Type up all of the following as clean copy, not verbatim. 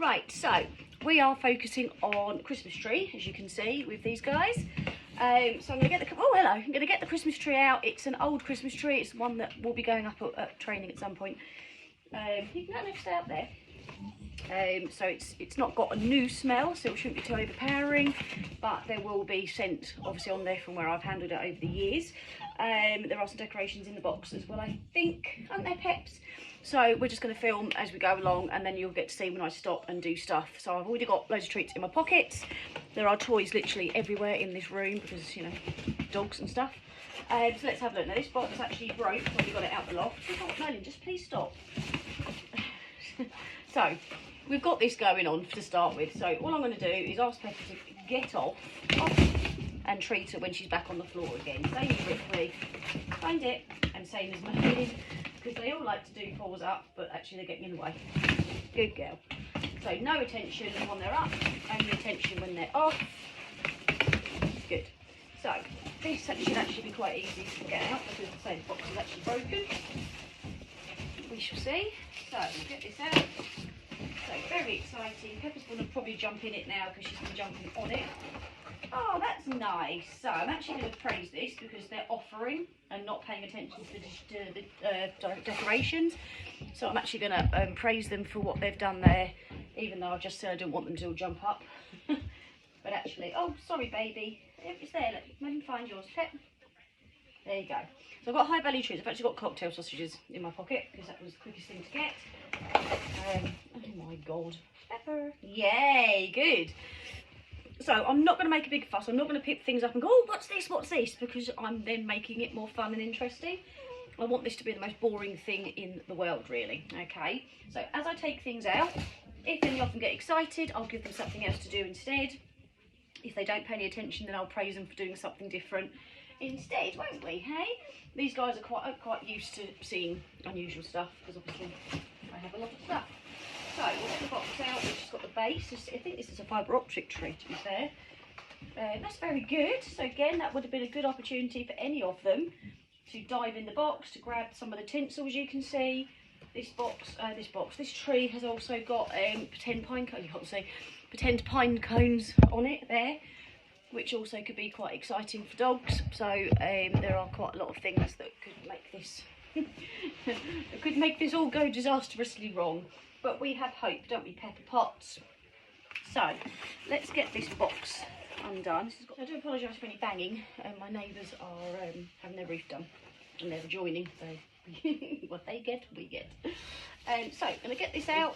Right, so we are focusing on Christmas tree, as you can see, with these guys. So I'm going to get the, oh hello, I'm going to get the Christmas tree out. It's an old Christmas tree. It's one that will be going up at training at some point. You can actually stay up there. So it's not got a new smell, so it shouldn't be too overpowering, but there will be scent obviously on there from where I've handled it over the years. There are some decorations in the box as well, I think, aren't there, Peps? So we're just going to film as we go along, and then you'll get to see when I stop and do stuff. So I've already got loads of treats in my pockets. There are toys literally everywhere in this room because, you know, dogs and stuff. So let's have a look. Now this box actually broke when we got it out the loft. Oh, Merlin, just please stop. So we've got this going on to start with. So all I'm going to do is ask Pepper to get off and treat her when she's back on the floor again. Same as Ripley, find it, and same as Merlin, because they all like to do paws up, but actually they're getting in the way. Good girl. So no attention when they're up, only attention when they're off. Good. So this should actually be quite easy to get out because the same box is actually broken. We shall see. So we'll get this out. So very exciting. Pepper's going to probably jump in it now because she's been jumping on it. Oh, that's nice. So I'm actually going to praise this because they're offering and not paying attention to the decorations. So I'm actually going to praise them for what they've done there, even though I've just said I don't want them to all jump up. But actually, oh, sorry, baby. It's there. Let me find yours, Pep. There you go. So I've got high value treats. I've actually got cocktail sausages in my pocket because that was the quickest thing to get. Oh my God. Pepper. Yay, good. So I'm not going to make a big fuss. I'm not going to pick things up and go, oh, what's this, because I'm then making it more fun and interesting. I want this to be the most boring thing in the world, really. Okay, so as I take things out, if any of them get excited, I'll give them something else to do instead. If they don't pay any attention, then I'll praise them for doing something different instead, won't we, hey? These guys are quite used to seeing unusual stuff, because obviously I have a lot of stuff. So we'll get the box out, which has got the base. I think this is a fibre optic tree, to be fair. That's very good. So again, that would have been a good opportunity for any of them to dive in the box, to grab some of the tinsel, as you can see. This tree has also got pretend pine cones on it there, which also could be quite exciting for dogs. So there are quite a lot of things that could make this all go disastrously wrong. But we have hope, don't we, Pepper Potts? So let's get this box undone. I do apologise for any banging. My neighbours are having their roof done and they're joining. So what they get, we get. So I'm going to get this out.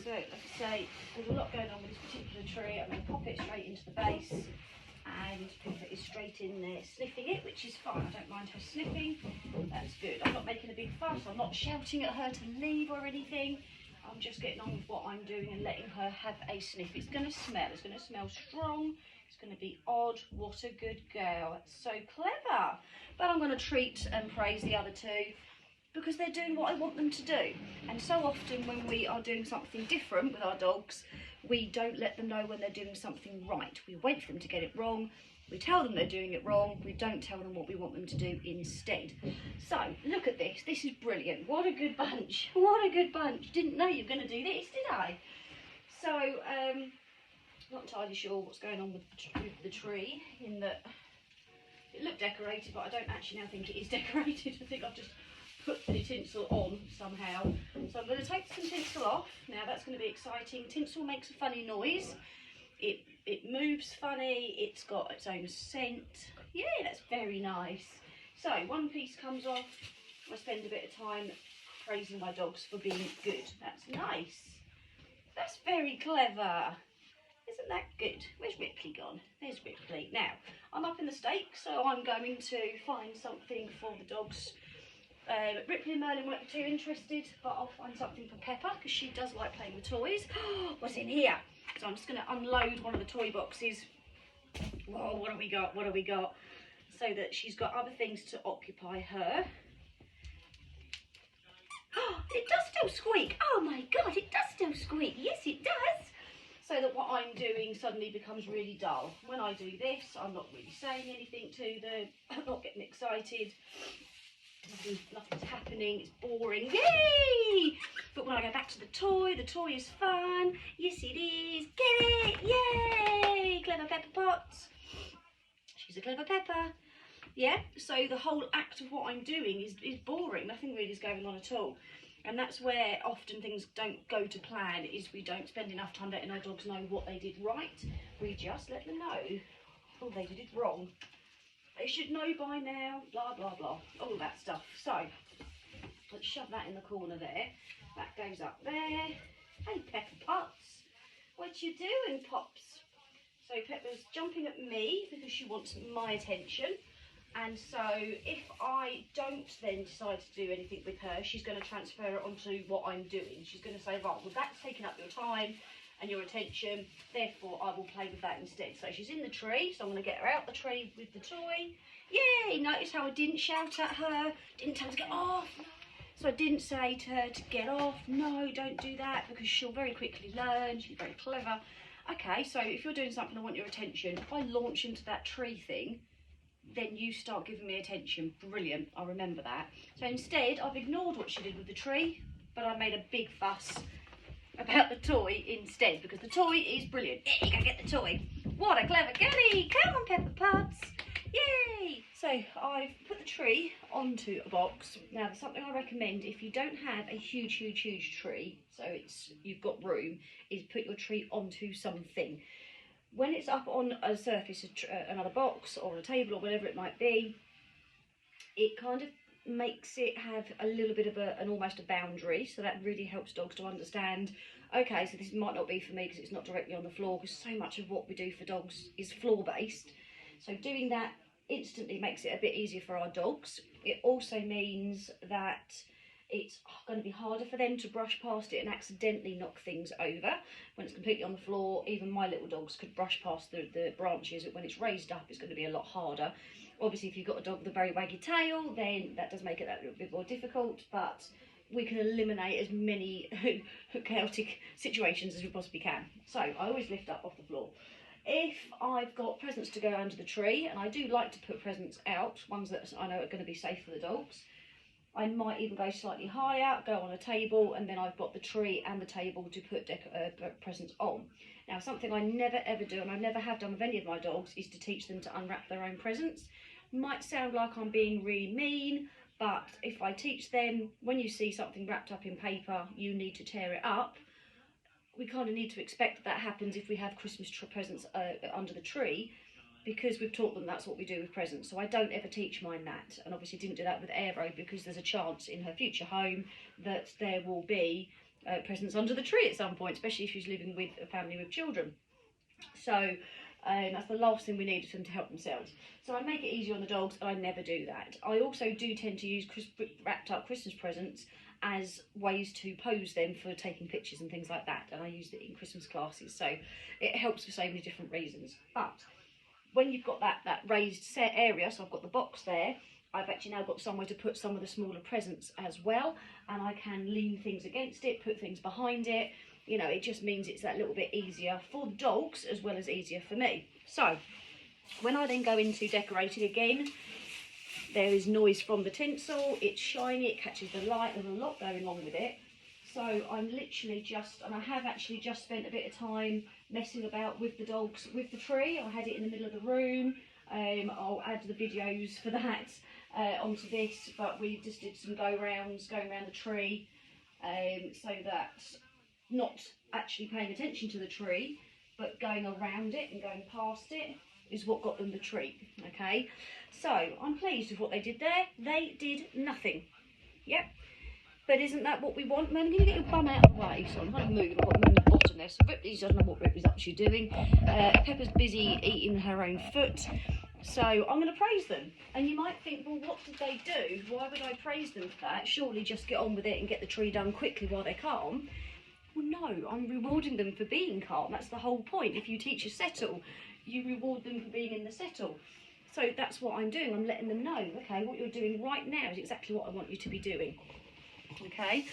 So like I say, there's a lot going on with this particular tree. I'm going to pop it straight into the base, and Pepper is straight in there sniffing it, which is fine. I don't mind her sniffing. That's good. I'm not making a big fuss. I'm not shouting at her to leave or anything. I'm just getting on with what I'm doing and letting her have a sniff. It's going to smell. It's going to smell strong. It's going to be odd. What a good girl. That's so clever. But I'm going to treat and praise the other two, because they're doing what I want them to do. And so often when we are doing something different with our dogs, we don't let them know when they're doing something right. We wait for them to get it wrong. We tell them they're doing it wrong. We don't tell them what we want them to do instead. So look at this. This is brilliant. What a good bunch. What a good bunch. Didn't know you were going to do this, did I? So not entirely sure what's going on with the tree, in that it looked decorated, but I don't actually now think it is decorated. I think I've just put the tinsel on somehow. So I'm going to take some tinsel off. Now that's going to be exciting. Tinsel makes a funny noise. It moves funny. It's got its own scent. Yeah, that's very nice. So one piece comes off. I spend a bit of time praising my dogs for being good. That's nice. That's very clever. Isn't that good? Where's Ripley gone? There's Ripley. Now, I'm up in the stake, so I'm going to find something for the dogs. Ripley and Merlin won't be too interested, but I'll find something for Pepper, because she does like playing with toys. What's in here? So I'm just going to unload one of the toy boxes. Whoa, what have we got? What have we got? So that she's got other things to occupy her. It does still squeak. Oh my God, it does still squeak. Yes, it does. So that what I'm doing suddenly becomes really dull. When I do this, I'm not really saying anything to them. I'm not getting excited. nothing's happening, it's boring, yay! But when I go back to the toy is fun. Yes, it is. Get it, yay! Clever Pepper Potts. She's a clever Pepper. Yeah, so the whole act of what I'm doing is boring. Nothing really is going on at all. And that's where often things don't go to plan, is we don't spend enough time letting our dogs know what they did right. We just let them know, oh, they did it wrong. They should know by now, blah, blah, blah, all that stuff. So, let's shove that in the corner there. That goes up there. Hey, Pepper Potts, what you doing, Pops? So Pepper's jumping at me because she wants my attention. And so if I don't then decide to do anything with her, she's going to transfer it onto what I'm doing. She's going to say, right, well, that's taking up your time and your attention, therefore I will play with that instead. So she's in the tree, so I'm going to get her out the tree with the toy. Yay! Notice how I didn't shout at her, didn't tell her to get off. So I didn't say to her to get off, no, don't do that, because she'll very quickly learn. She's very clever. Okay, so if you're doing something I want your attention, if I launch into that tree thing, then you start giving me attention. Brilliant, I'll remember that. So instead, I've ignored what she did with the tree, but I made a big fuss about the toy instead, because the toy is brilliant. Yeah, you go get the toy. What a clever girlie. Come on, Pepper Potts. Yay! So I've put the tree onto a box. Now, there's something I recommend if you don't have a huge tree, so you've got room, is put your tree onto something. When it's up on a surface, another box or a table or whatever it might be, it kind of makes it have a little bit of almost a boundary, so that really helps dogs to understand, okay, so this might not be for me because it's not directly on the floor, because so much of what we do for dogs is floor based. So doing that instantly makes it a bit easier for our dogs. It also means that it's going to be harder for them to brush past it and accidentally knock things over. When it's completely on the floor, even my little dogs could brush past the branches. When it's raised up, it's going to be a lot harder. Obviously, if you've got a dog with a very waggy tail, then that does make it that little bit more difficult, but we can eliminate as many chaotic situations as we possibly can. So I always lift up off the floor. If I've got presents to go under the tree, and I do like to put presents out, ones that I know are going to be safe for the dogs, I might even go slightly higher, go on a table, and then I've got the tree and the table to put presents on. Now, something I never ever do, and I never have done with any of my dogs, is to teach them to unwrap their own presents. Might sound like I'm being really mean, but if I teach them, when you see something wrapped up in paper, you need to tear it up. We kind of need to expect that happens if we have Christmas presents under the tree, because we've taught them that's what we do with presents. So I don't ever teach mine that, and obviously didn't do that with Aero, because there's a chance in her future home that there will be presents under the tree at some point, especially if she's living with a family with children. So that's the last thing we need for them to help themselves. So I make it easy on the dogs, and I never do that. I also do tend to use wrapped up Christmas presents as ways to pose them for taking pictures and things like that, and I use it in Christmas classes, so it helps for so many different reasons. But when you've got that raised set area, so I've got the box there, I've actually now got somewhere to put some of the smaller presents as well, and I can lean things against it, put things behind it. You know, it just means it's that little bit easier for the dogs as well as easier for me. So when I then go into decorating again, there is noise from the tinsel, it's shiny, it catches the light, there's a lot going on with it. So I'm literally and I have actually just spent a bit of time messing about with the dogs with the tree. I had it in the middle of the room. I'll add the videos for that onto this, but we just did some going around the tree, so that not actually paying attention to the tree, but going around it and going past it is what got them the treat. Okay, so I'm pleased with what they did there. They did nothing. Yep. But isn't that what we want? Man, I'm going to get your bum out of the way. So I'm going to move. I've got them in the bottom there. So Ripley's doesn't know what Ripley's actually doing. Pepper's busy eating her own foot. So I'm going to praise them. And you might think, well, what did they do? Why would I praise them for that? Surely just get on with it and get the tree done quickly while they're calm. Well, no, I'm rewarding them for being calm. That's the whole point. If you teach a settle, you reward them for being in the settle. So that's what I'm doing. I'm letting them know, okay, what you're doing right now is exactly what I want you to be doing. Okay,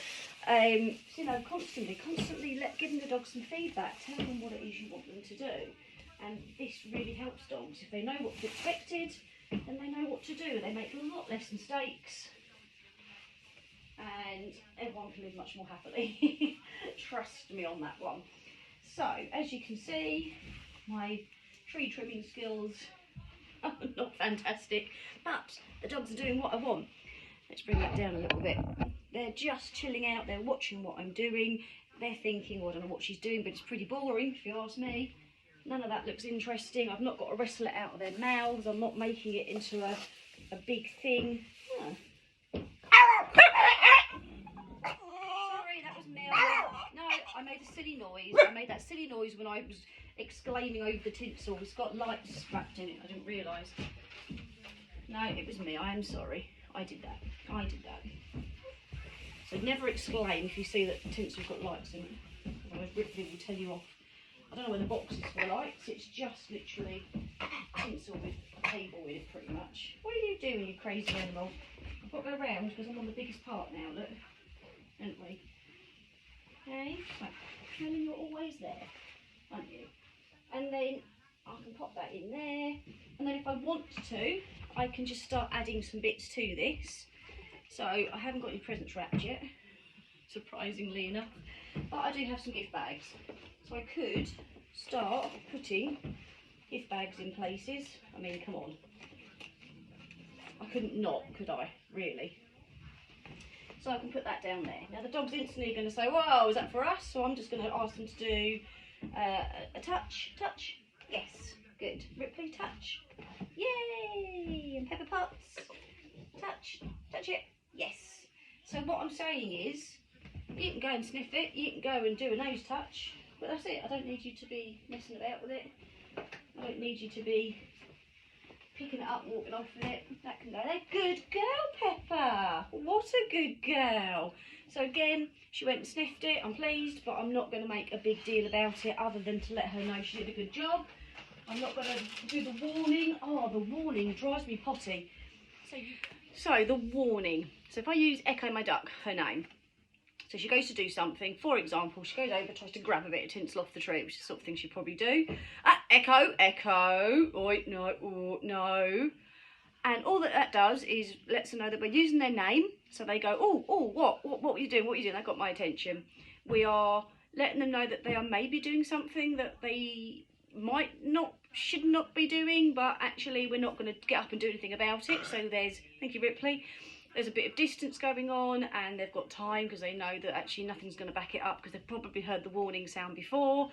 so, you know, constantly giving the dogs some feedback, tell them what it is you want them to do, and this really helps dogs. If they know what's expected, then they know what to do. They make a lot less mistakes, and everyone can live much more happily. Trust me on that one. So, as you can see, my tree trimming skills are not fantastic, but the dogs are doing what I want. Let's bring that down a little bit. They're just chilling out, they're watching what I'm doing, they're thinking, well, I don't know what she's doing, but it's pretty boring, if you ask me. None of that looks interesting. I've not got to wrestle it out of their mouths, I'm not making it into a big thing. Oh. Sorry, that was Mel. No, I made a silly noise. I made that silly noise when I was exclaiming over the tinsel. It's got lights wrapped in it, I didn't realise. No, it was me, I am sorry. I did that. So never exclaim if you see that the tinsel's got lights in it. Otherwise Ripley will tell you off. I don't know where the box is for the lights, it's just literally tinsel with a cable in it pretty much. What are you doing, you crazy animal? I've got to go round because I'm on the biggest part now, look. Aren't we? Okay, so Helen, you're always there, aren't you? And then I can pop that in there. And then if I want to, I can just start adding some bits to this. So I haven't got any presents wrapped yet, surprisingly enough, but I do have some gift bags. So I could start putting gift bags in places. I mean, come on. I couldn't not, could I, really? So I can put that down there. Now the dog's instantly going to say, whoa, is that for us? So I'm just going to ask them to do a touch. Yes, good. Ripley, touch. Yay! And Pepper Potts, touch it. Yes. So what I'm saying is, you can go and sniff it, you can go and do a nose touch, but that's it. I don't need you to be messing about with it. I don't need you to be picking it up and walking off with it. That can go there. Good girl, Pepper. What a good girl. So again, she went and sniffed it. I'm pleased, but I'm not going to make a big deal about it other than to let her know she did a good job. I'm not going to do the warning. Oh, the warning drives me potty. So the warning. So if I use Echo my duck, her name. So she goes to do something. For example, she goes over, tries to grab a bit of tinsel off the tree, which is the sort of thing she'd probably do. Echo. Oi, no, oh, no. And all that does is lets them know that we're using their name. So they go, what are you doing? What are you doing? That got my attention. We are letting them know that they are maybe doing something that they should not be doing, but actually we're not going to get up and do anything about it. So there's, thank you Ripley, there's a bit of distance going on, and they've got time because they know that actually nothing's going to back it up because they've probably heard the warning sound before.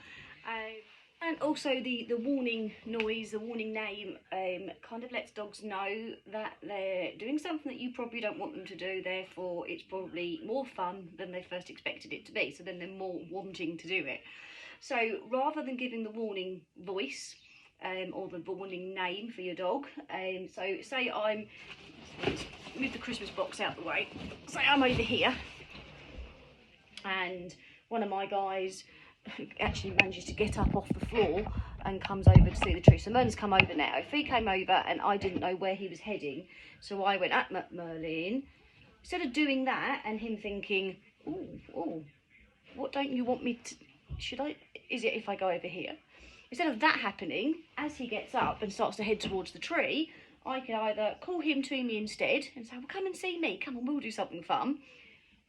And also the warning noise, the warning name, kind of lets dogs know that they're doing something that you probably don't want them to do, therefore it's probably more fun than they first expected it to be, so then they're more wanting to do it. So rather than giving the warning voice, or the warning name for your dog, so say I'm, let's move the Christmas box out the way, say I'm over here, and one of my guys actually manages to get up off the floor and comes over to see the tree. So Merlin's come over now. If he came over and I didn't know where he was heading, so I went at Merlin, instead of doing that and him thinking, oh, what don't you want me to, is it if I go over here? Instead of that happening, as he gets up and starts to head towards the tree, I can either call him to me instead and say, well, come and see me, come on, we'll do something fun.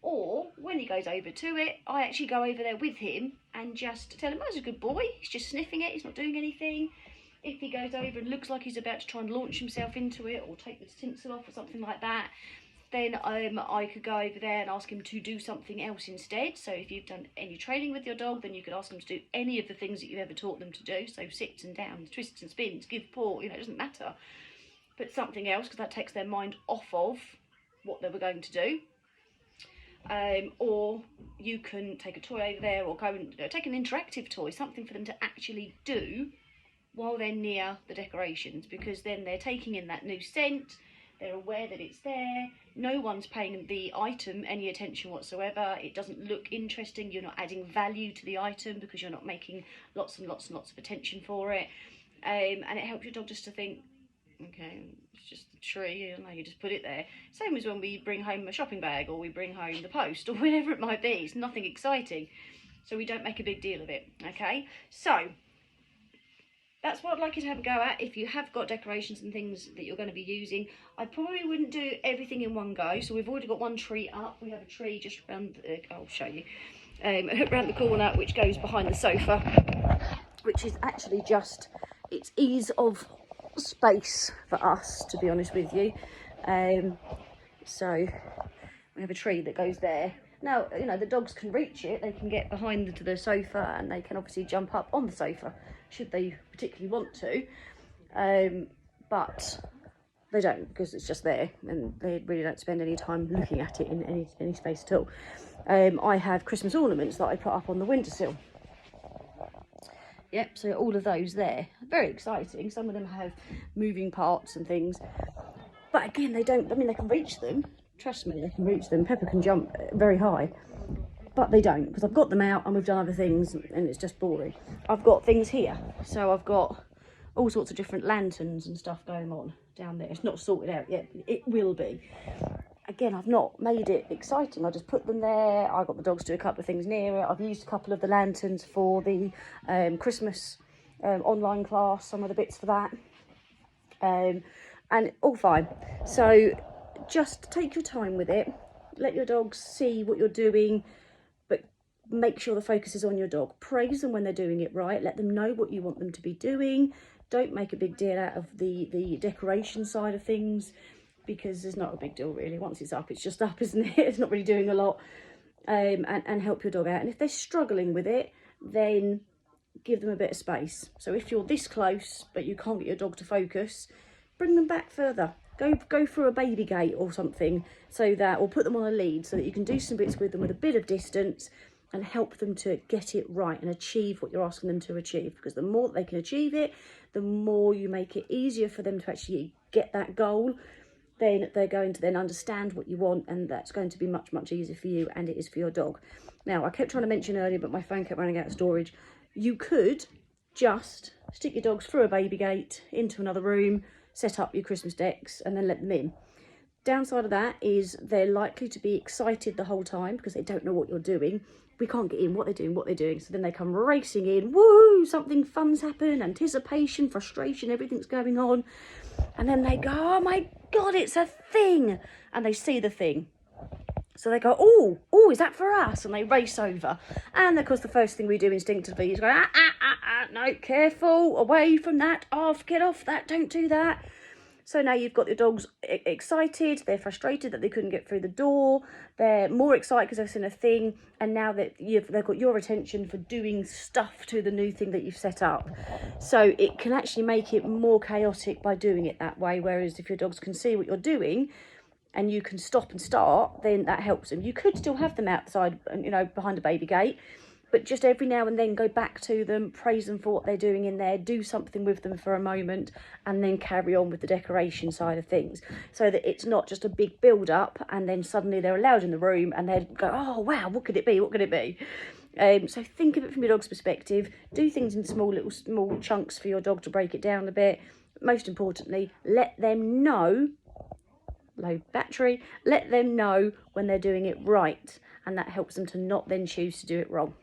Or, when he goes over to it, I actually go over there with him and just tell him, oh, he's a good boy, he's just sniffing it, he's not doing anything. If he goes over and looks like he's about to try and launch himself into it or take the tinsel off or something like that, then I could go over there and ask him to do something else instead. So if you've done any training with your dog, then you could ask them to do any of the things that you've ever taught them to do. So sits and downs, twists and spins, give paw, it doesn't matter. But something else, because that takes their mind off of what they were going to do. Or you can take a toy over there or go and take an interactive toy, something for them to actually do while they're near the decorations, because then they're taking in that new scent, they're aware that it's there, no one's paying the item any attention whatsoever, it doesn't look interesting, you're not adding value to the item because you're not making lots and lots and lots of attention for it, and it helps your dog just to think, okay, it's just a tree, you just put it there. Same as when we bring home a shopping bag or we bring home the post or whatever it might be. It's nothing exciting, so we don't make a big deal of it, okay? So that's what I'd like you to have a go at. If you have got decorations and things that you're going to be using, I probably wouldn't do everything in one go. So we've already got one tree up. We have a tree just around, I'll show you, around the corner, which goes behind the sofa, which is actually just, it's ease of space for us, to be honest with you. So we have a tree that goes there. Now, you know, the dogs can reach it. They can get behind the sofa, and they can obviously jump up on the sofa should they particularly want to. But they don't, because it's just there, and they really don't spend any time looking at it in any space at all. I have Christmas ornaments that I put up on the windowsill. Yep, so all of those there. Very exciting. Some of them have moving parts and things. But again, they don't, I mean, they can reach them. Trust me, they can reach them. Pepper can jump very high, but they don't, because I've got them out and we've done other things, and it's just boring. I've got things here. So I've got all sorts of different lanterns and stuff going on down there. It's not sorted out yet. It will be. Again, I've not made it exciting. I just put them there. I got the dogs to do a couple of things near it. I've used a couple of the lanterns for the Christmas online class, some of the bits for that. And all fine. So just take your time with it. Let your dogs see what you're doing, but make sure the focus is on your dog. Praise them when they're doing it right. Let them know what you want them to be doing. Don't make a big deal out of the decoration side of things, because there's not a big deal really. Once it's up, it's just up, isn't it? It's not really doing a lot. And help your dog out. And if they're struggling with it, then give them a bit of space. So if you're this close but you can't get your dog to focus, bring them back further. Go through a baby gate or something, so that, or put them on a lead, so that you can do some bits with them with a bit of distance and help them to get it right and achieve what you're asking them to achieve. Because the more they can achieve it, the more you make it easier for them to actually get that goal. Then they're going to then understand what you want, and that's going to be much, much easier for you, and it is for your dog. Now, I kept trying to mention earlier, but my phone kept running out of storage. You could just stick your dogs through a baby gate into another room, set up your Christmas decks, and then let them in. Downside of that is they're likely to be excited the whole time because they don't know what you're doing. We can't get in, what they're doing. So then they come racing in, woo, something fun's happened, anticipation, frustration, everything's going on. And then they go, oh my God, it's a thing. And they see the thing. So they go, oh, is that for us? And they race over. And of course, the first thing we do instinctively is go, no, careful, away from that, off, get off that, don't do that. So now you've got your dogs excited, they're frustrated that they couldn't get through the door, they're more excited because they've seen a thing, and now that they've got your attention for doing stuff to the new thing that you've set up. So it can actually make it more chaotic by doing it that way, whereas if your dogs can see what you're doing, and you can stop and start, then that helps them. You could still have them outside, you know, behind a baby gate, but just every now and then go back to them, praise them for what they're doing in there, do something with them for a moment, and then carry on with the decoration side of things, so that it's not just a big build up and then suddenly they're allowed in the room and they go, oh wow, what could it be, so think of it from your dog's perspective. Do things in small chunks for your dog to break it down a bit. Most importantly, let them know, low battery, let them know when they're doing it right, and that helps them to not then choose to do it wrong.